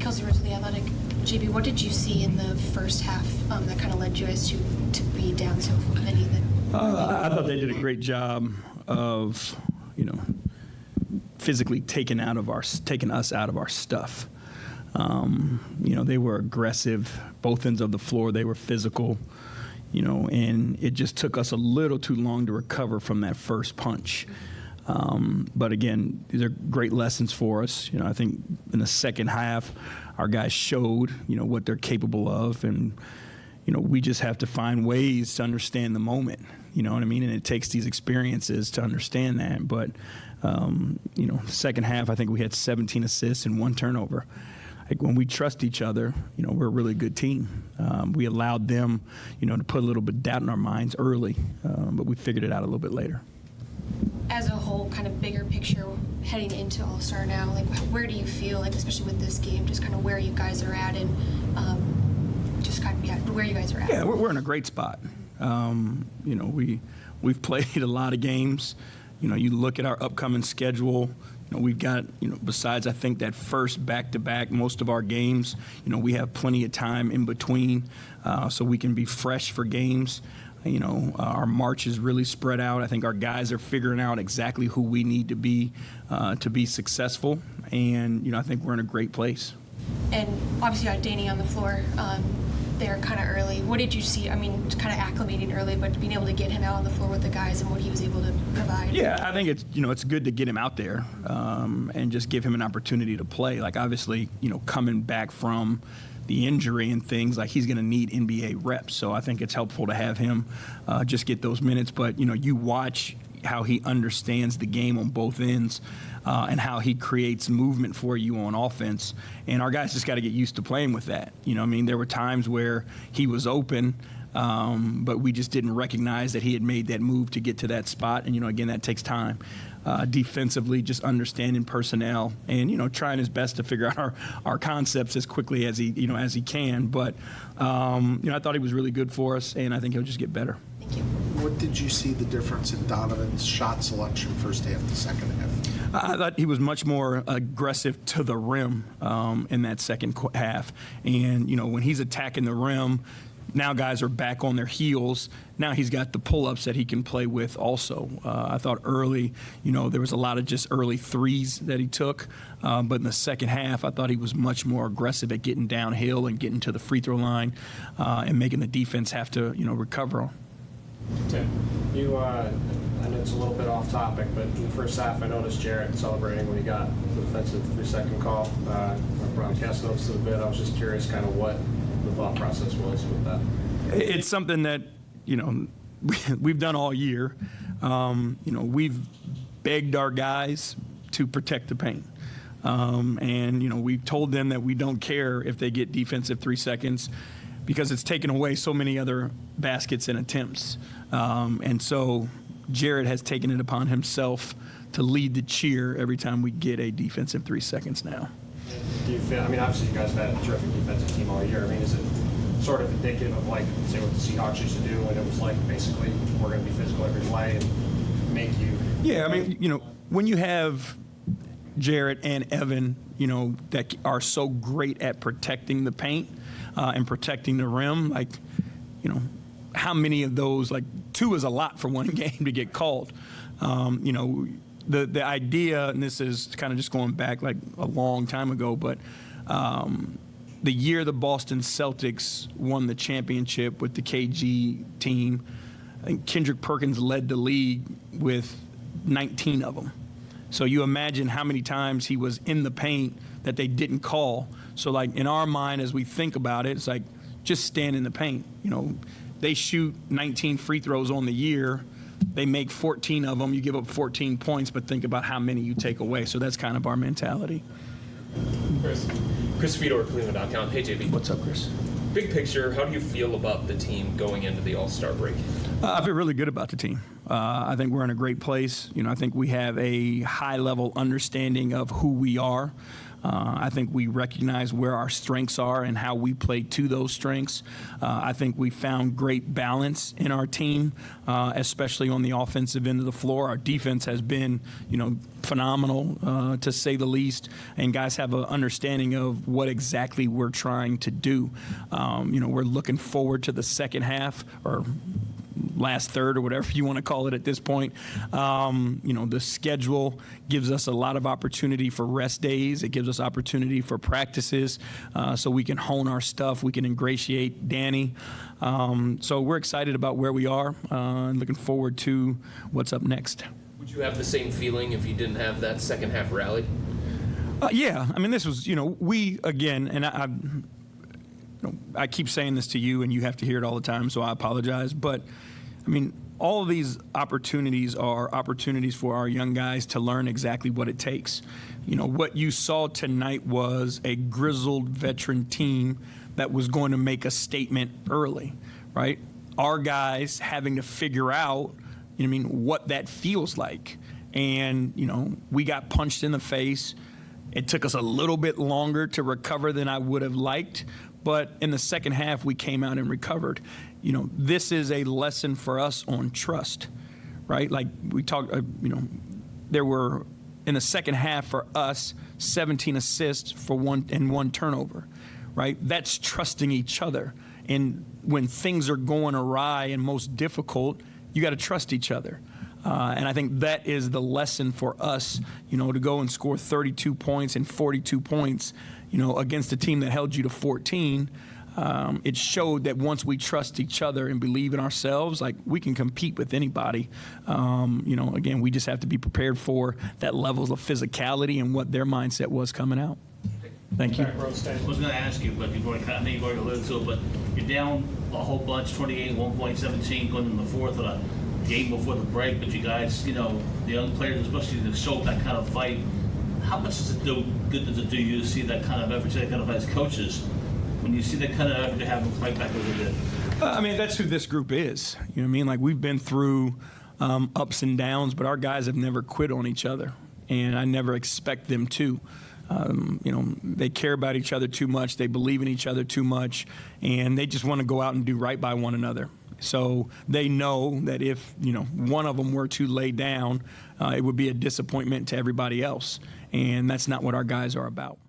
Kelsey Rose of The Athletic. J.B., what did you see in the first half that kind of led you guys to be down so many? I thought they did a great job of, physically taking us out of our stuff. They were aggressive, both ends of the floor. They were physical, and it just took us a little too long to recover from that first punch. But again, these are great lessons for us. I think in the second half, our guys showed, what they're capable of. And, we just have to find ways to understand the moment. You know what I mean? And it takes these experiences to understand that. But, second half, I think we had 17 assists and 1 turnover. Like when we trust each other, we're a really good team. We allowed them, to put a little bit of doubt in our minds early, but we figured it out a little bit later. As a whole, kind of bigger picture, heading into All-Star now, like where do you feel, like especially with this game, just kind of where you guys are at and just kind of where you guys are at? Yeah, we're in a great spot. We've played a lot of games. You look at our upcoming schedule. We've got, besides I think that first back-to-back, most of our games, we have plenty of time in between, so we can be fresh for games. Our March is really spread out. I think our guys are figuring out exactly who we need to be successful, and I think we're in a great place. And obviously, you got Danny on the floor there kind of early. What did you see? I mean, kind of acclimating early, but being able to get him out on the floor with the guys and what he was able to provide. Yeah, I think it's good to get him out there and just give him an opportunity to play. Like obviously, coming back from the injury and things, like he's going to need NBA reps. So I think it's helpful to have him just get those minutes. But, you watch how he understands the game on both ends and how he creates movement for you on offense. And our guys just got to get used to playing with that. There were times where he was open, but we just didn't recognize that he had made that move to get to that spot. And, again, that takes time. Defensively, just understanding personnel and, trying his best to figure out our concepts as quickly as he can. But, I thought he was really good for us, and I think he'll just get better. Thank you. What did you see the difference in Donovan's shot selection first half to second half? I thought he was much more aggressive to the rim in that second half. And, when he's attacking the rim, now guys are back on their heels. Now he's got the pull-ups that he can play with also. I thought early, there was a lot of just early threes that he took. But in the second half, I thought he was much more aggressive at getting downhill and getting to the free throw line and making the defense have to, recover. Tim, I know it's a little bit off topic, but in the first half, I noticed Jarrett celebrating when he got the defensive 3-second call. Our broadcast noticed it a bit. I was just curious kind of what the thought process was with that. It's something that, we've done all year. We've begged our guys to protect the paint. And, we've told them that we don't care if they get defensive 3 seconds because it's taken away so many other baskets and attempts. And so Jarrett has taken it upon himself to lead the cheer every time we get a defensive 3 seconds now. Do you feel, obviously you guys have had a terrific defensive team all year. Is it sort of indicative of say what the Seahawks used to do when it was basically we're going to be physical every play and make you? Yeah, when you have Jarrett and Evan, that are so great at protecting the paint and protecting the rim, how many of those, 2 is a lot for one game to get called. The idea, and this is kind of just going back a long time ago, but the year the Boston Celtics won the championship with the KG team, I think Kendrick Perkins led the league with 19 of them. So you imagine how many times he was in the paint that they didn't call. So in our mind, as we think about it, it's just stand in the paint. They shoot 19 free throws on the year. They make 14 of them. You give up 14 points, but think about how many you take away. So that's kind of our mentality. Chris Fedor, Cleveland.com. Hey, J.B. What's up, Chris? Big picture, how do you feel about the team going into the All-Star break? I feel really good about the team. I think we're in a great place. I think we have a high-level understanding of who we are. I think we recognize where our strengths are and how we play to those strengths. I think we found great balance in our team, especially on the offensive end of the floor. Our defense has been, phenomenal, to say the least, and guys have an understanding of what exactly we're trying to do. We're looking forward to the second half, or last third, or whatever you want to call it at this point. The schedule gives us a lot of opportunity for rest days. It gives us opportunity for practices, so we can hone our stuff. We can ingratiate Danny. So we're excited about where we are, and looking forward to what's up next. Would you have the same feeling if you didn't have that second half rally? Yeah, I mean, this was, we, again, and I keep saying this to you, and you have to hear it all the time, so I apologize. But, I mean, all of these opportunities are opportunities for our young guys to learn exactly what it takes. What you saw tonight was a grizzled veteran team that was going to make a statement early, right? Our guys having to figure out, what that feels like. And, we got punched in the face. It took us a little bit longer to recover than I would have liked. But in the second half, we came out and recovered. This is a lesson for us on trust, right? Like we talked, there were, in the second half for us, 17 assists for one turnover, right? That's trusting each other. And when things are going awry and most difficult, you got to trust each other. And I think that is the lesson for us, to go and score 32 points and 42 points, against a team that held you to 14. It showed that once we trust each other and believe in ourselves, like, we can compete with anybody. Again, we just have to be prepared for that levels of physicality and what their mindset was coming out. Thank you. I was going to ask you, but I know you've already alluded to it, but you're down a whole bunch, 28, 1.17 going in the fourth of the game before the break, but you guys, the young players, especially, that showed that kind of fight. How much good does it do you to see that kind of effort, that kind of as coaches, when you see that kind of effort to have them fight back a little bit? That's who this group is. You know what I mean? Like, we've been through ups and downs, but our guys have never quit on each other, and I never expect them to. They care about each other too much. They believe in each other too much, and they just want to go out and do right by one another. So they know that if, one of them were to lay down, it would be a disappointment to everybody else. And that's not what our guys are about.